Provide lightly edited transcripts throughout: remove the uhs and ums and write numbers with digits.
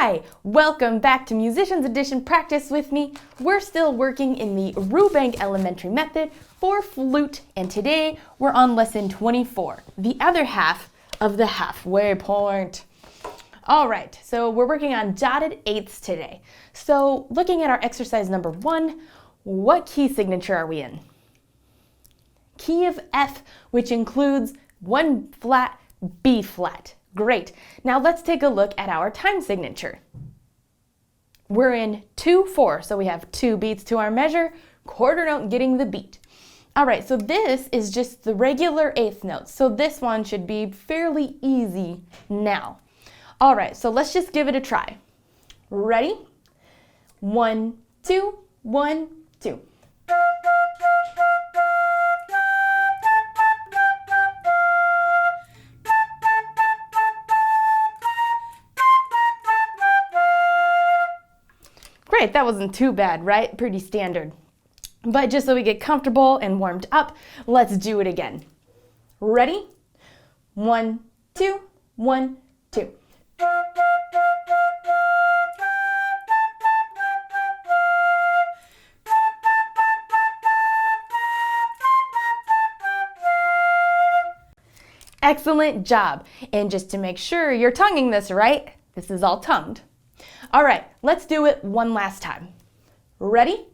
Hi, welcome back to Musicians Edition Practice with me. We're still working in the Rubank Elementary Method for flute, and today we're on lesson 24, the other half of the halfway point. All right, so we're working on dotted eighths today. So looking at our exercise number 1, what key signature are we in? Key of F, which includes 1 flat, B flat. Great. Now let's take a look at our time signature. We're in 2/4, so we have 2 beats to our measure, quarter note getting the beat. All right, so this is just the regular eighth notes, so this one should be fairly easy now. All right, so let's just give it a try. Ready? 1, 2, 1, 2. Great, that wasn't too bad, right? Pretty standard. But just so we get comfortable and warmed up, let's do it again. Ready? 1, 2, 1, 2. Excellent job. And just to make sure you're tonguing this right, this is all tongued. All right, let's do it one last time. Ready?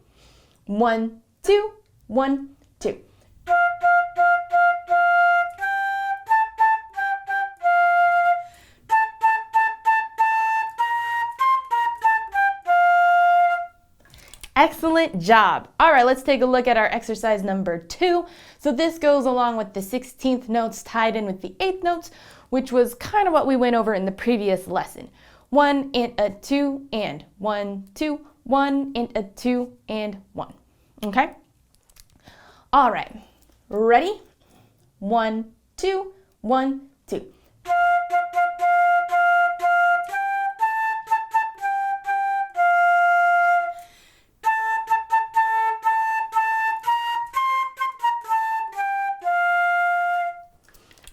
1, 2, 1, 2. Excellent job. All right, let's take a look at our exercise number 2. So this goes along with the 16th notes tied in with the 8th notes, which was kind of what we went over in the previous lesson. 1 and a 2 and 1, 2, 1 and a 2 and 1. Okay? All right. Ready? 1, 2, 1, 2.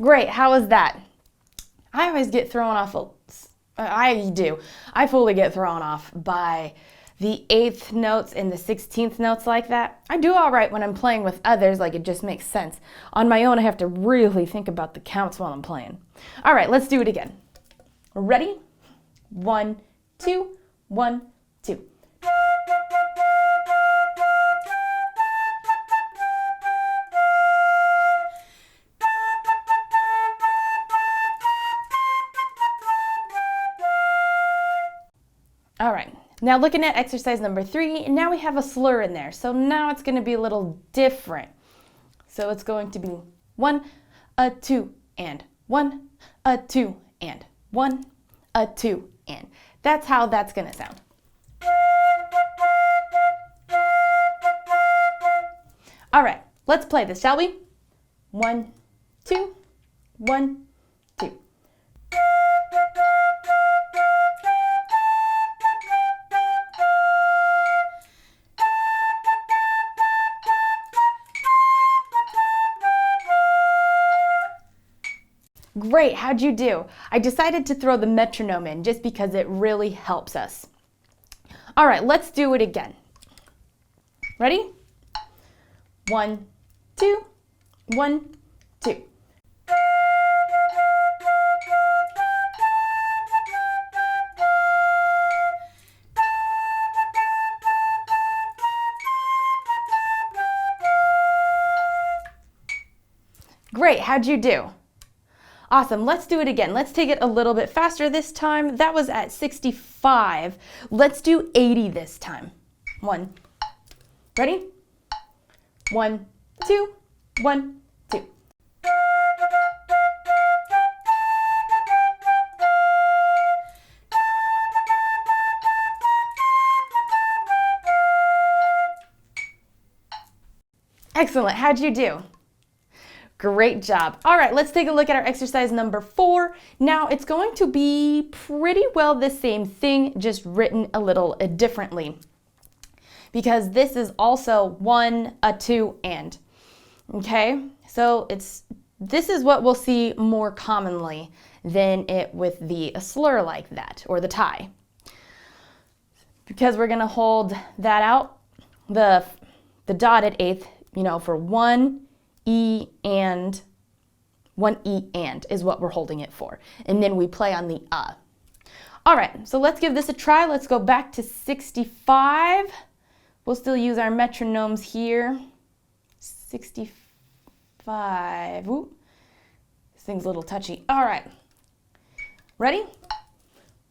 Great. How was that? I always get thrown off I fully get thrown off by the 8th notes and the 16th notes like that. I do all right when I'm playing with others, like it just makes sense. On my own, I have to really think about the counts while I'm playing. All right, let's do it again. Ready? 1, 2, 1, 2. All right, now looking at exercise number 3, now we have a slur in there. So now it's going to be a little different. So it's going to be 1, a 2, and 1, a 2, and 1, a 2, and. That's how that's going to sound. All right, let's play this, shall we? 1, 2, 1, 2. Great, how'd you do? I decided to throw the metronome in just because it really helps us. All right, let's do it again. Ready? 1, 2, 1, 2. Great, how'd you do? Awesome, let's do it again. Let's take it a little bit faster this time. That was at 65. Let's do 80 this time. 1. Ready? 1, 2, 1, 2. Excellent, how'd you do? Great job. All right, let's take a look at our exercise number 4. Now it's going to be pretty well the same thing, just written a little differently. Because this is also 1, a 2, and. Okay, so this is what we'll see more commonly than it with the slur like that, or the tie. because we're gonna hold that out, the dotted eighth, for 1 E and is what we're holding it for. And then we play on the All right, so let's give this a try. Let's go back to 65. We'll still use our metronomes here. 65. Ooh, this thing's a little touchy. All right, ready?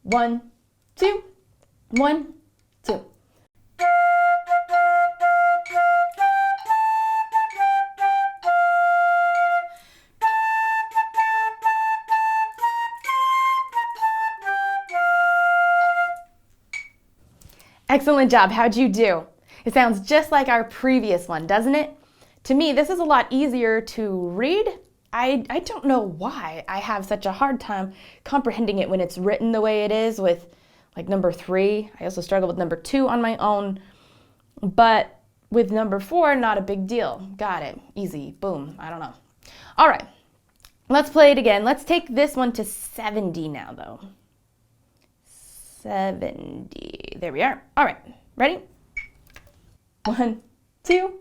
1, 2, 1, 2. Excellent job. How'd you do? It sounds just like our previous one, doesn't it? To me, this is a lot easier to read. I don't know why I have such a hard time comprehending it when it's written the way it is with like number 3. I also struggle with number 2 on my own, but with number 4, not a big deal. Got it. Easy. Boom. I don't know. All right. Let's play it again. Let's take this one to 70 now, though. 70. There we are. All right. Ready? 1, 2,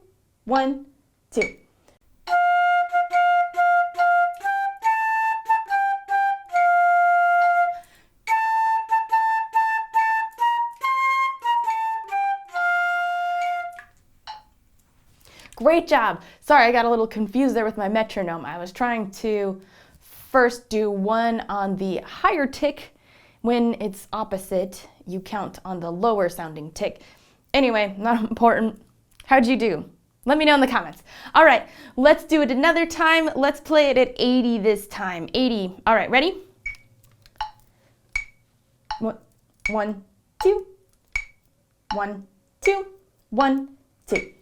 1, 2. Great job. Sorry, I got a little confused there with my metronome. I was trying to first do 1 on the higher tick. When it's opposite, you count on the lower sounding tick. Anyway, not important. How'd you do? Let me know in the comments. All right, let's do it another time. Let's play it at 80 this time. 80. All right, ready? 1, 2. 1, 2. 1, 2.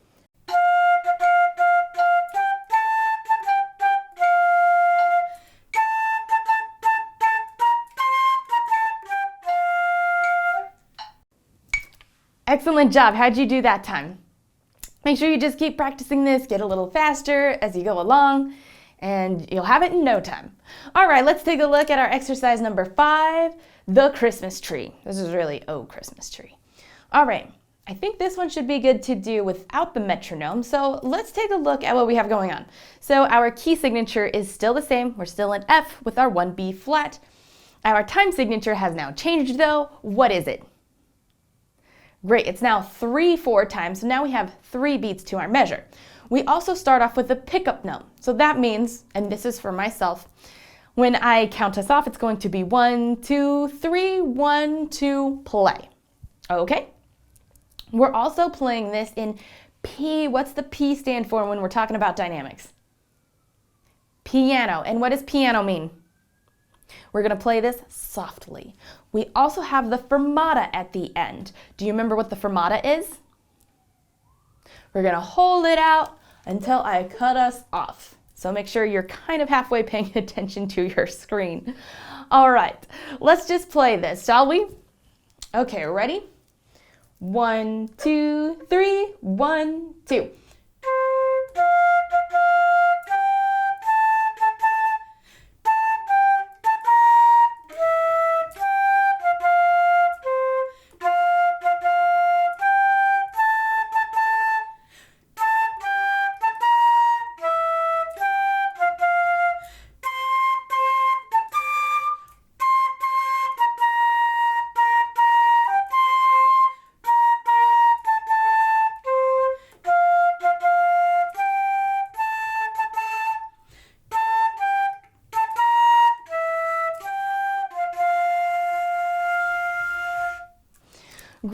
Excellent job. How'd you do that time? Make sure you just keep practicing this, get a little faster as you go along, and you'll have it in no time. All right, let's take a look at our exercise number 5, the Christmas tree. This is really, oh, Christmas tree. All right, I think this one should be good to do without the metronome, so let's take a look at what we have going on. So our key signature is still the same. We're still in F with our 1B flat. Our time signature has now changed though. What is it? Great, it's now 3/4 times, so now we have 3 beats to our measure. We also start off with a pickup note. So that means, and this is for myself, when I count us off, it's going to be 1, 2, 3, 1, 2, play. Okay? We're also playing this in P. What's the P stand for when we're talking about dynamics? Piano. And what does piano mean? We're going to play this softly. We also have the fermata at the end. Do you remember what the fermata is? We're going to hold it out until I cut us off. So make sure you're kind of halfway paying attention to your screen. All right, let's just play this, shall we? Okay, ready? 1, 2, 3, 1, 2.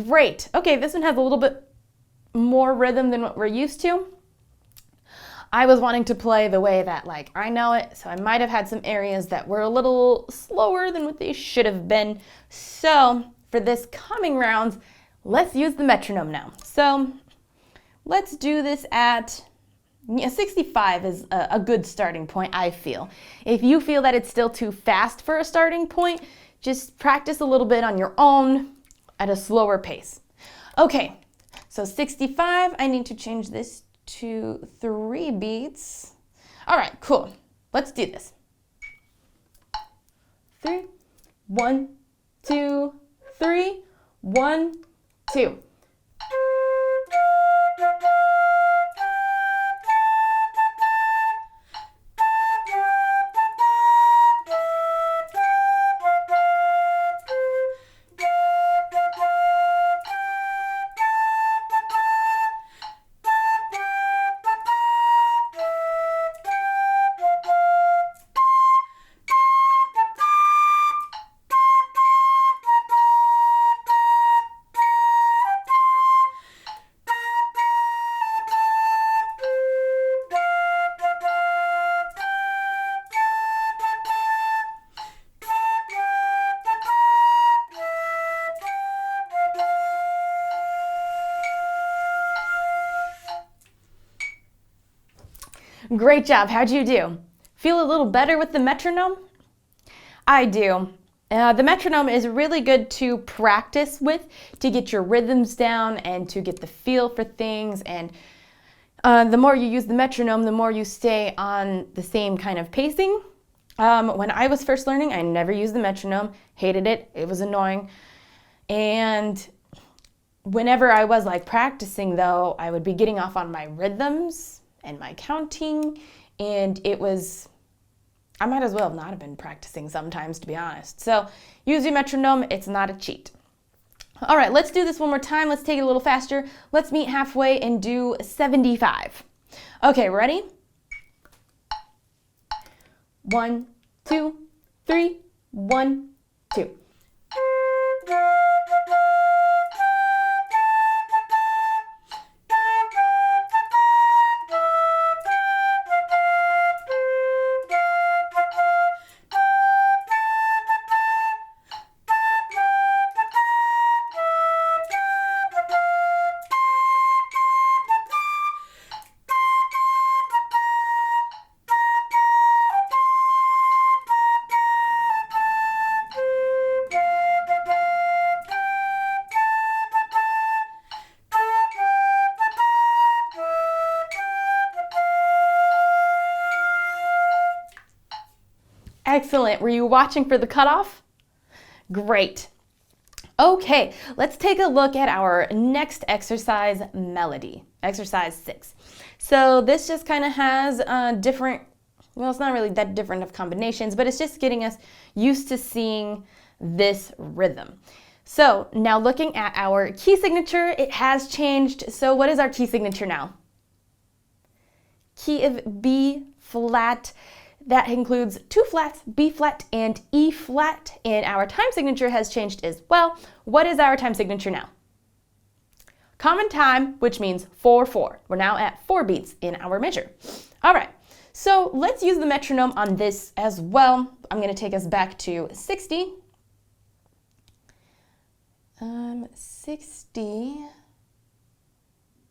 Great. Okay, this one has a little bit more rhythm than what we're used to. I was wanting to play the way that I know it, so I might have had some areas that were a little slower than what they should have been. So for this coming round, let's use the metronome now. So let's do this at 65 is a good starting point, I feel. If you feel that it's still too fast for a starting point, just practice a little bit on your own at a slower pace. Okay, so 65, I need to change this to 3 beats. All right, cool. Let's do this. 3, 1, 2, 3, 1, 2. Great job. How'd you do? Feel a little better with the metronome? I do. The metronome is really good to practice with, to get your rhythms down and to get the feel for things. And the more you use the metronome, the more you stay on the same kind of pacing. When I was first learning, I never used the metronome, hated it, it was annoying. And whenever I was like practicing though, I would be getting off on my rhythms and my counting, and I might as well not have been practicing sometimes, to be honest. So use your metronome, it's not a cheat. All right, let's do this one more time. Let's take it a little faster. Let's meet halfway and do 75. Okay, ready? 1, 2, 3, 1, 2. Excellent. Were you watching for the cutoff? Great. Okay, let's take a look at our next exercise, melody, exercise 6. So this just kind of has different, well, it's not really that different of combinations, but it's just getting us used to seeing this rhythm. So now looking at our key signature, it has changed. So what is our key signature now? Key of B flat. That includes 2 flats, B flat and E flat, and our time signature has changed as well. What is our time signature now? Common time, which means 4/4. We're now at 4 beats in our measure. All right, so let's use the metronome on this as well. I'm going to take us back to 60.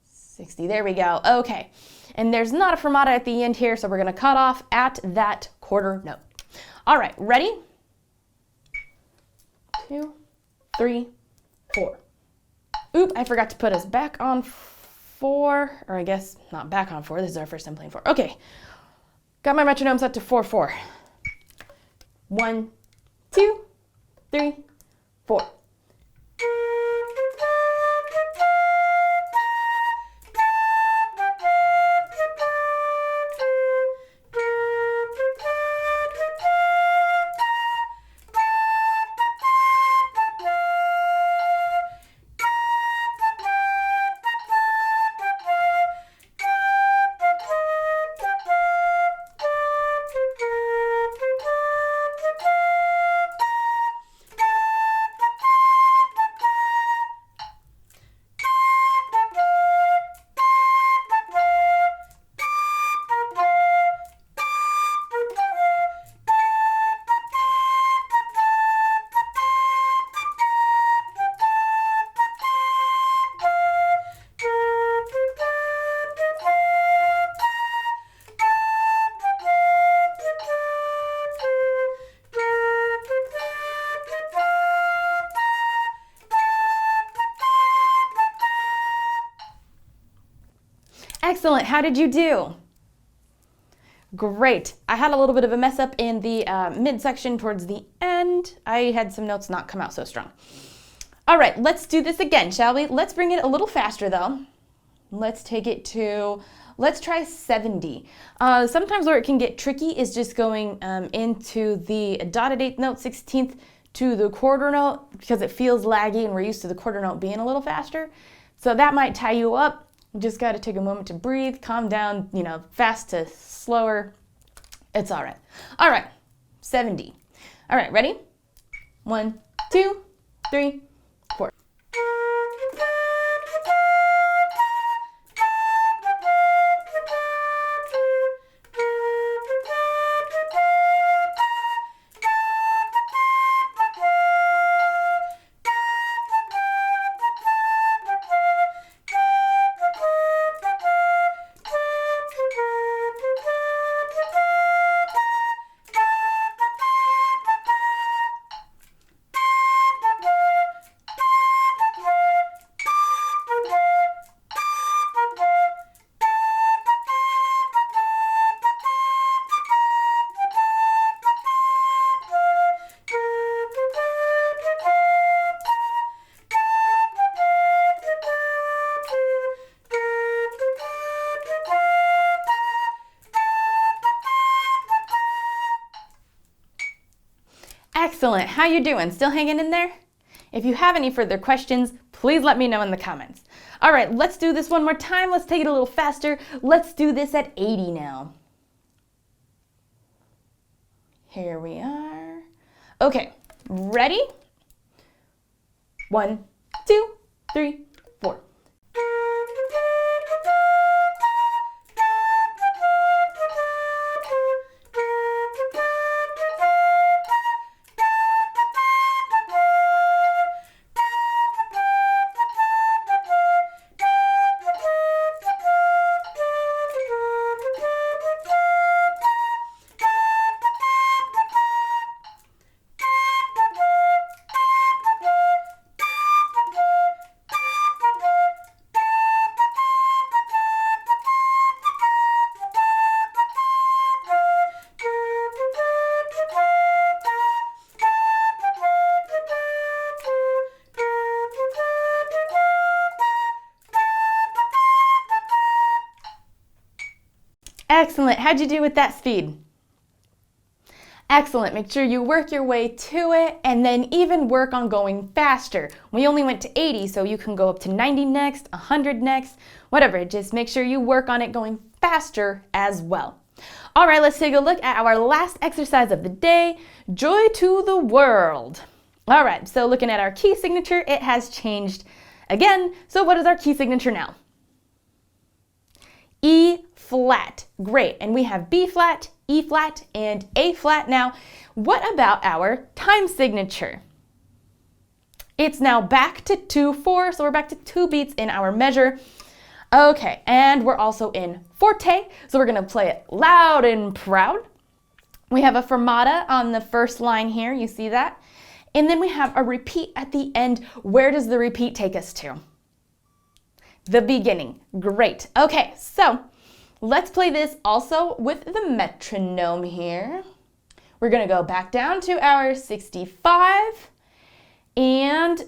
60, there we go. Okay. And there's not a fermata at the end here, so we're going to cut off at that quarter note. All right, ready? 2, 3, 4. Oop, I forgot to put us back on 4, or I guess not back on 4. This is our first time playing 4. Okay, got my metronome set to 4/4. 1, 2, 3, 4. Excellent. How did you do? Great. I had a little bit of a mess up in the midsection towards the end. I had some notes not come out so strong. All right, let's do this again, shall we? Let's bring it a little faster though. Let's take it to, let's try 70. Sometimes where it can get tricky is just going into the dotted eighth note, 16th to the quarter note, because it feels laggy and we're used to the quarter note being a little faster. So that might tie you up. You just got to take a moment to breathe, calm down, fast to slower. It's all right. All right, 70. All right, ready? 1, 2, 3, 4. Excellent. How you doing? Still hanging in there? If you have any further questions, please let me know in the comments. All right, let's do this one more time. Let's take it a little faster. Let's do this at 80 now. Here we are. Okay, ready? 1, 2, 3, 4. Excellent. How'd you do with that speed? Excellent. Make sure you work your way to it and then even work on going faster. We only went to 80, so you can go up to 90 next, 100 next, whatever. Just make sure you work on it going faster as well. All right, let's take a look at our last exercise of the day, Joy to the World. All right, so looking at our key signature, it has changed again. So what is our key signature now? E flat. Great. And we have B flat, E flat, and A flat. Now, what about our time signature? It's now back to 2/4, so we're back to 2 beats in our measure. Okay, and we're also in forte, so we're going to play it loud and proud. We have a fermata on the first line here, you see that? And then we have a repeat at the end. Where does the repeat take us to? The beginning. Great. Okay, so let's play this also with the metronome here. We're going to go back down to our 65. And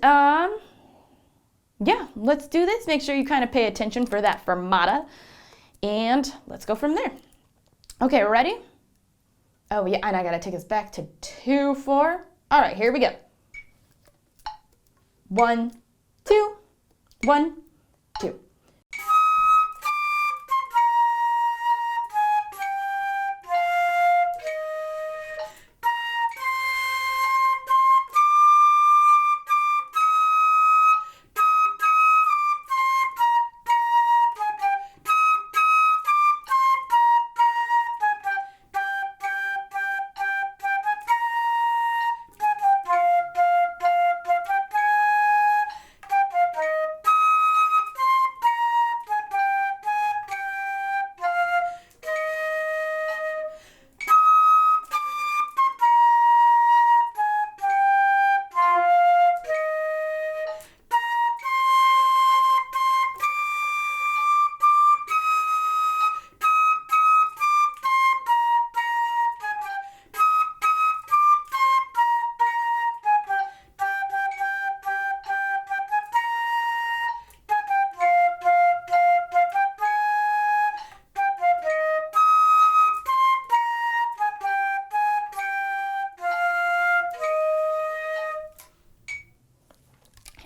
yeah, let's do this. Make sure you kind of pay attention for that fermata. And let's go from there. Okay, ready? Oh yeah, and I got to take us back to 2/4. All right, here we go. 1, 2, 1, 2.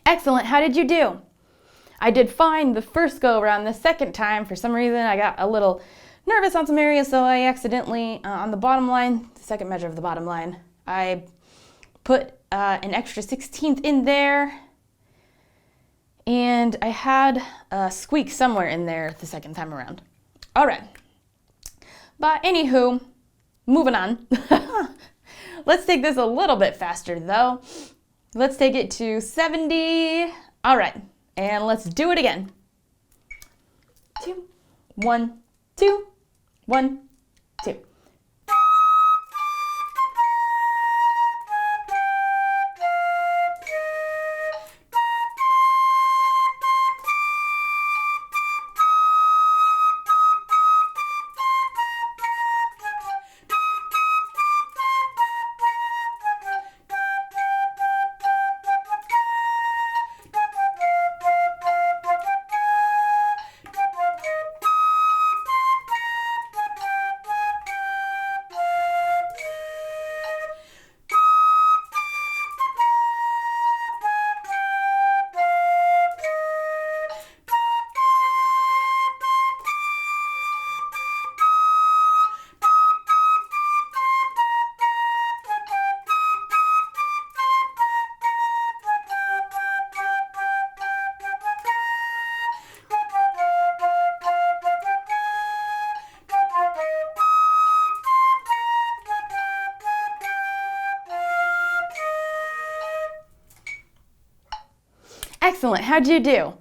Excellent. How did you do? I did fine the first go around. The second time, for some reason, I got a little nervous on some areas, so I accidentally, on the bottom line, the second measure of the bottom line, I put an extra 16th in there, and I had a squeak somewhere in there the second time around. All right. But anywho, moving on. Let's take this a little bit faster, though. Let's take it to 70. All right. And let's do it again. 2, 1, 2, 1, 2. Excellent. How'd you do?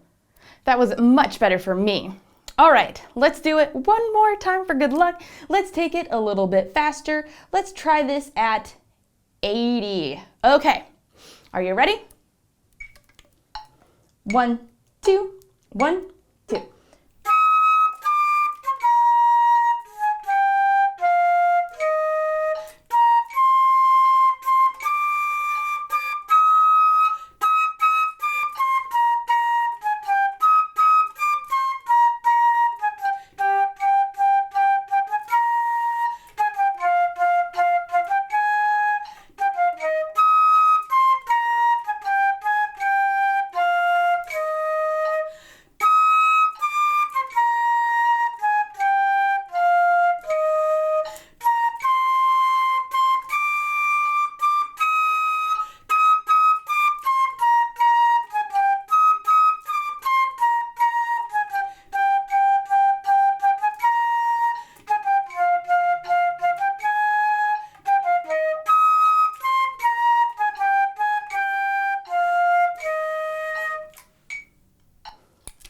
That was much better for me. All right, let's do it one more time for good luck. Let's take it a little bit faster. Let's try this at 80. Okay, are you ready? 1, 2, 1, 2.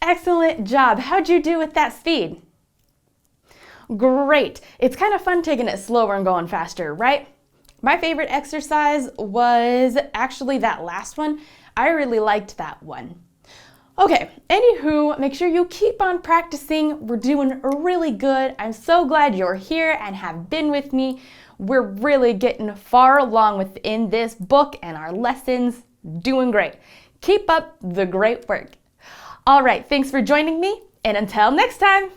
Excellent job. How'd you do with that speed? Great. It's kind of fun taking it slower and going faster, right? My favorite exercise was actually that last one. I really liked that one. Okay, anywho, make sure you keep on practicing. We're doing really good. I'm so glad you're here and have been with me. We're really getting far along within this book and our lessons. Doing great. Keep up the great work. All right, thanks for joining me, and until next time.